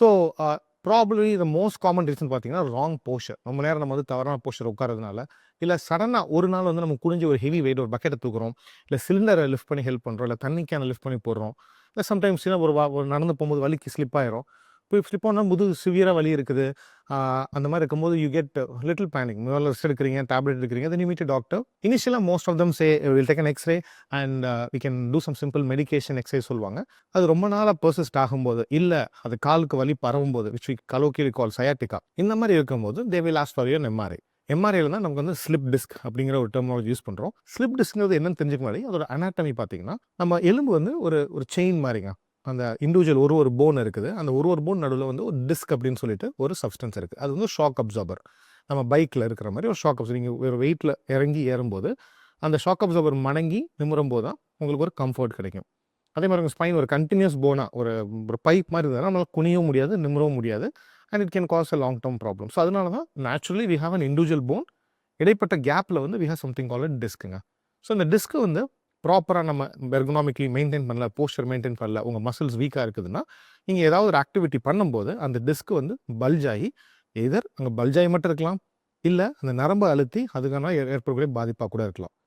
So probably the most common reason பார்த்தீங்கன்னா wrong poster. ரொம்ப நேரம் நம்ம வந்து தவறான போஸ்டர் உட்காரதுனால, இல்ல சடனா ஒரு நாள் வந்து நம்ம குனிஞ்சு ஒரு ஹெவி வெயிட் ஒரு பக்கெட்ட தூக்குறோம், இல்ல சிலிண்டர லிஃப்ட் பண்ணி ஹெல்ப் பண்றோம், இல்ல தண்ணி கேன லிஃப்ட் பண்ணி போடுறோம். இல்ல சம்டைம்ஸ் ஒரு நடந்து போம்போது வலிக்கு ஸ்லிப் ஆயிரும். போய் ஸ்லிப் ஆனா முதுகு சிவியரா வலி இருக்குது. ஆ அந்த மாரி இருக்கும்போது யூ கெட் லிட்டில் பேனிக். முதல்ல ரெஸ்ட் எடுக்கிறீங்க, டேப்லெட் எடுக்கிறீங்க. Then you meet a doctor. இனிஷியலா most of them say will take an x-ray and we can do some simple medication exercise சொல்லுவாங்க. அது ரொம்ப நாளா பெர்சிஸ்ட் ஆகும்போது, இல்ல அது காலுக்கு வலி பரவும்போது, which we colloquially call sciatica. இந்த மாரி இருக்கும்போது they will ask for your MRI. எம்ஆர்ஐல தான் நமக்கு வந்து ஸ்லிப் டிஸ்க் அப்படிங்கிற ஒரு டெர்மினாலஜி யூஸ் பண்றோம். ஸ்லிப் டிஸ்க்ங்கிறது என்னன்னு தெரிஞ்சுக்க முன்னாடி அதோட அனாட்டமி பார்த்தீங்கன்னா, நம்ம எலும்பு வந்து ஒரு ஒரு செயின் மாரிங்க. அந்த இண்டிவிஜுவல் ஒரு போன் இருக்குது. அந்த ஒரு போன் நடுவுல வந்து ஒரு டிஸ்க் அப்படின்னு சொல்லிட்டு ஒரு சப்ஸ்டன்ஸ் இருக்கு. அது வந்து ஷாக் அப்சார்பர். நம்ம பைக்ல இருக்கிற மாரி ஒரு ஷாக் அப்சார்பர். நீங்க ஒரு வெயிட்ல இறங்கி ஏறும்போது, அந்த ஷாக் அப்சார்பர் மடங்கி நிமிரும்போது தான் உங்களுக்கு ஒரு கம்ஃபோர்ட் கிடைக்கும். அதே மாரி உங்க ஸ்பைன் ஒரு கன்டினியூஸ் போனா ஒரு ஒரு பைப் மாரி இருந்ததுனா நம்மளால குனியவும் முடியாது, நிமிரவும் முடியாது. And it can cause a long term problem. So அதனால தான் naturally we have an individual bone. இடைப்பட்ட கேப்ல வந்து வி ஹேவ் சம்திங் கால்ட் டிஸ்க்ங்க. ஸோ இந்த டிஸ்க் வந்து ப்ராப்பரா நம்ம எர்கனாமிக்கலி மெயின்டெயின் பண்ணல, போஸ்டர் மெயின்டெயின் பண்ணல, உங்க மசில்ஸ் வீக்கா இருக்குதுன்னா, நீங்க ஏதாவது ஒரு ஆக்டிவிட்டி பண்ணும்போது அந்த டிஸ்க் வந்து பல்ஜ் ஆகி எய்தர் அங்க பல்ஜ் ஆகி மட்டும் இருக்கலாம், இல்ல அந்த நரம்ப அழுத்தி அதுக்கான ஏற்படக்கூடிய பாதிப்பா கூட இருக்கலாம்.